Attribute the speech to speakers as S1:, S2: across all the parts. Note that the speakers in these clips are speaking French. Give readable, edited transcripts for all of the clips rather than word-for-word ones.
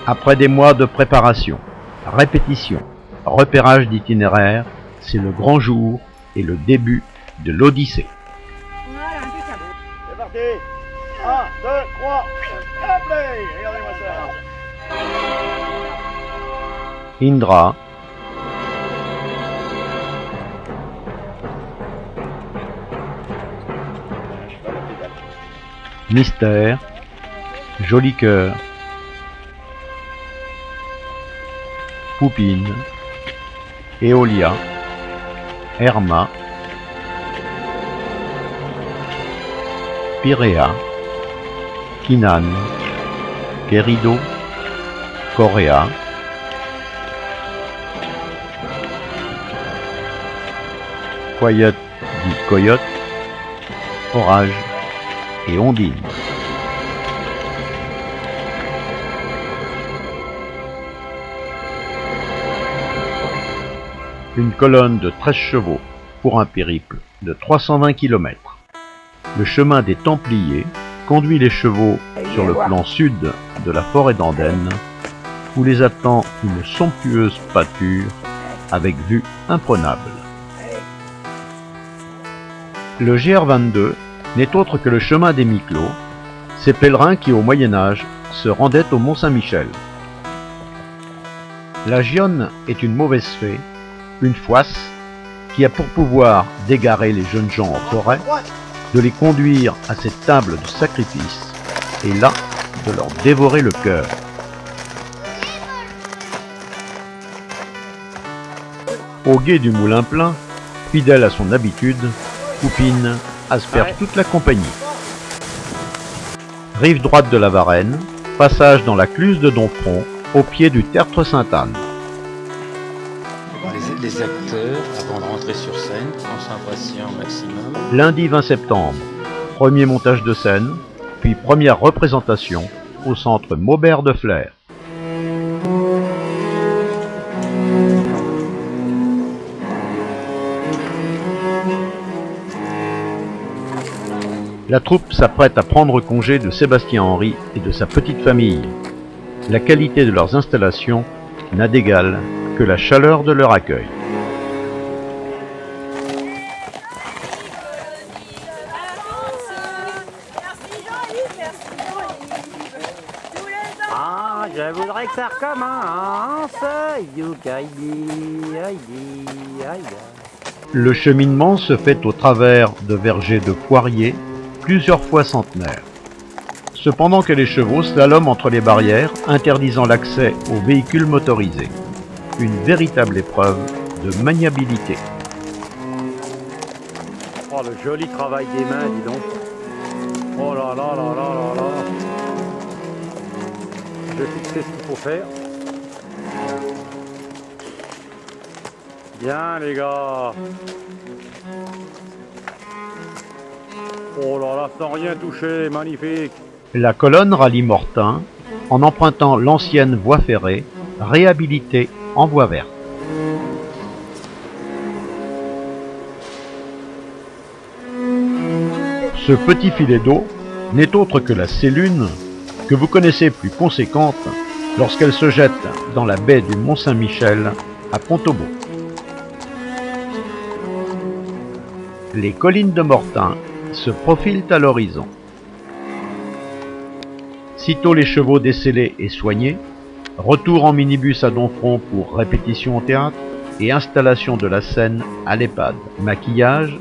S1: Après des mois de préparation, répétition, repérage d'itinéraire, c'est le grand jour et le début de l'Odyssée.
S2: Voilà, impeccable.
S3: C'est parti. 1, 2, 3, hop là. Regardez-moi ça.
S1: Indra, Mystère, Joli Cœur, Poupine, Eolia, Herma, Pyréa, Kinan, Kerido, Coréa, Coyote dit Coyote, Orage et Ondine. Une colonne de 13 chevaux pour un périple de 320 km. Le chemin des Templiers conduit les chevaux sur le flanc sud de la forêt d'Andenne, où les attend une somptueuse pâture avec vue imprenable. Le GR22 n'est autre que le chemin des Miclos, ces pèlerins qui au Moyen-Âge se rendaient au Mont-Saint-Michel. La Gionne est une mauvaise fée, une foisse, qui a pour pouvoir d'égarer les jeunes gens en forêt, de les conduire à cette table de sacrifice, et là, de leur dévorer le cœur. Au gué du moulin plein, fidèle à son habitude, Poupine asperge toute la compagnie. Rive droite de la Varenne, passage dans la cluse de Domfront, au pied du tertre Sainte-Anne.
S4: Les acteurs, avant de rentrer sur scène, concentration maximum.
S1: Lundi 20 septembre, premier montage de scène, puis première représentation au centre Maubert de Flers. La troupe s'apprête à prendre congé de Sébastien Henry et de sa petite famille. La qualité de leurs installations n'a d'égal que la chaleur de leur accueil.
S5: Ah, je voudrais que ça recommence.
S1: Le cheminement se fait au travers de vergers de poiriers, plusieurs fois centenaires. Cependant que les chevaux slaloment entre les barrières, interdisant l'accès aux véhicules motorisés. Une véritable épreuve de maniabilité.
S5: Oh, le joli travail des mains, dis donc. Oh là là là là là là. Je vais fixer ce qu'il faut faire. Bien, les gars. Oh là là, sans rien toucher, magnifique.
S1: La colonne rallie Mortain en empruntant l'ancienne voie ferrée, réhabilitée en voie verte. Ce petit filet d'eau n'est autre que la Sélune, que vous connaissez plus conséquente lorsqu'elle se jette dans la baie du Mont-Saint-Michel à Pont-au-Beau. Les collines de Mortain se profilent à l'horizon. Sitôt les chevaux décellés et soignés, retour en minibus à Domfront pour répétition au théâtre et installation de la scène à l'EHPAD. Maquillage,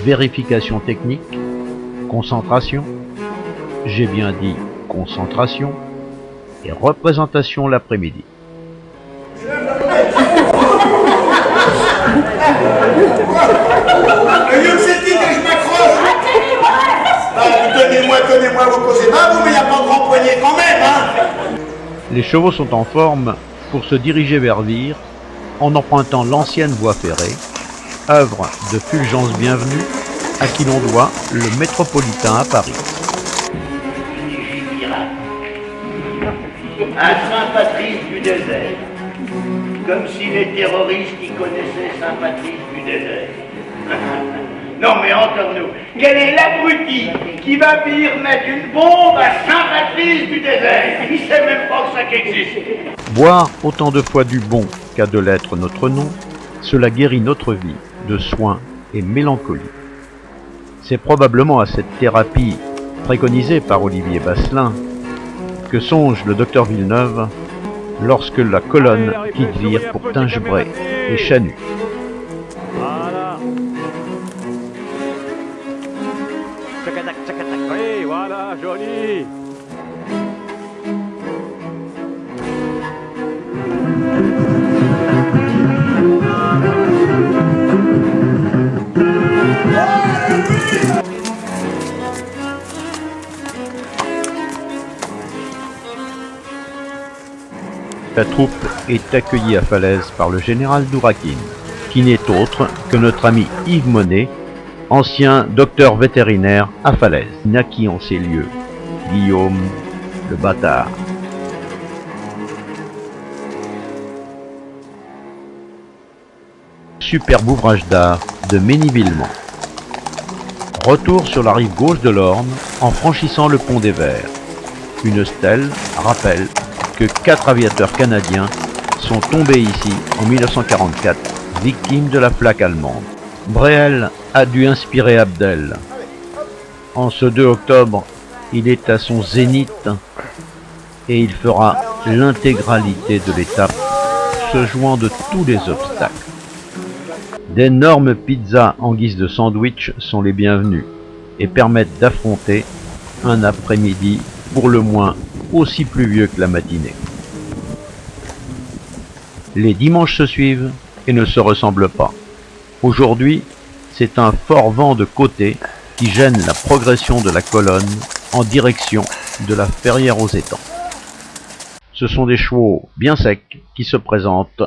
S1: vérification technique, concentration, j'ai bien dit concentration, et représentation l'après-midi.
S3: Tenez-moi vos causez pas, vous, mais il n'y a pas de grand poignet quand même, hein.
S1: Les chevaux sont en forme pour se diriger vers Vire en empruntant l'ancienne voie ferrée, œuvre de Fulgence Bienvenue, à qui l'on doit le métropolitain à Paris.
S6: À Saint-Patrice du désert, comme si les terroristes y connaissaient Saint-Patrice du désert. Non mais entre nous, quel est l'abruti qui va venir mettre une bombe à Saint-Patrice du désert? Il sait même pas que ça existe.
S1: Boire autant de fois du bon qu'à de l'être notre nom, cela guérit notre vie de soins et mélancolie. C'est probablement à cette thérapie préconisée par Olivier Basselin que songe le docteur Villeneuve lorsque la colonne quitte Vire pour Tingebray et Chanut.
S5: Voilà. Tchac-tac, tchac-tac. Oui, voilà, joli.
S1: La troupe est accueillie à Falaise par le général Dourakine, qui n'est autre que notre ami Yves Monet, ancien docteur vétérinaire à Falaise, naquit en ces lieux, Guillaume le bâtard. Superbe ouvrage d'art de Ménilvillemont. Retour sur la rive gauche de l'Orne en franchissant le pont des Verts. Une stèle rappelle que 4 aviateurs canadiens sont tombés ici en 1944, victimes de la flaque allemande. Bréal a dû inspirer Abdel. En ce 2 octobre, il est à son zénith et il fera l'intégralité de l'étape, se jouant de tous les obstacles. D'énormes pizzas en guise de sandwich sont les bienvenues et permettent d'affronter un après-midi pour le moins aussi pluvieux que la matinée. Les dimanches se suivent et ne se ressemblent pas. Aujourd'hui, c'est un fort vent de côté qui gêne la progression de la colonne en direction de la Ferrière aux Étangs. Ce sont des chevaux bien secs qui se présentent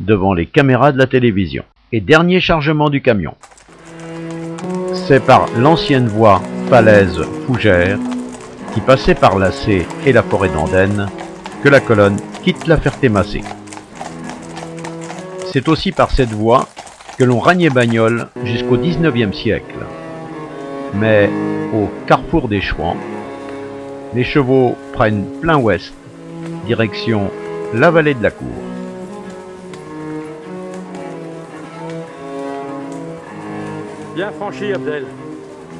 S1: devant les caméras de la télévision. Et dernier chargement du camion. C'est par l'ancienne voie Falaise-Fougères, qui passait par Lacé et la forêt d'Andenne, que la colonne quitte la Ferté-Massé. C'est aussi par cette voie que l'on raniait Bagnoles jusqu'au XIXe siècle. Mais au carrefour des Chouans, les chevaux prennent plein ouest, direction la vallée de la Cour.
S5: Bien franchi, Abdel.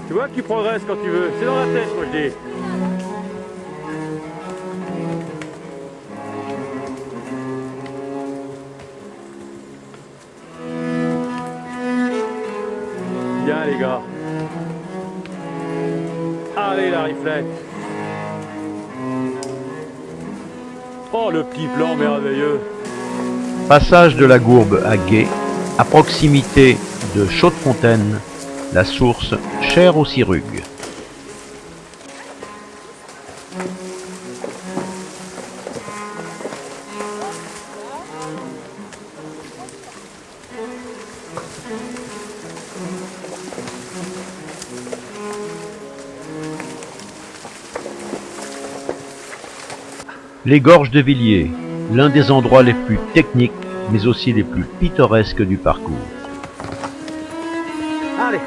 S5: Tu vois que tu progresses quand tu veux. C'est dans la tête, moi je dis. Bien, les gars. Allez, la riflette. Oh, le petit plan merveilleux.
S1: Passage de la Gourbe à Gué, à proximité de Chaudefontaine, la source chère aux Sirugues. Les gorges de Villiers, l'un des endroits les plus techniques mais aussi les plus pittoresques du parcours.
S5: Allez.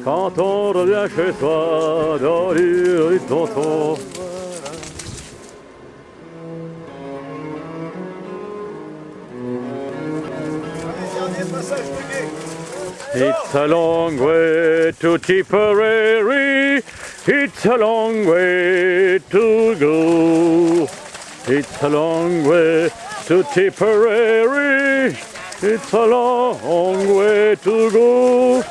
S5: Quand on revient chez soi, dans l'île du tonton. It's a long way to Tipperary, it's a long way to go. It's a long way to Tipperary, it's a long way to go.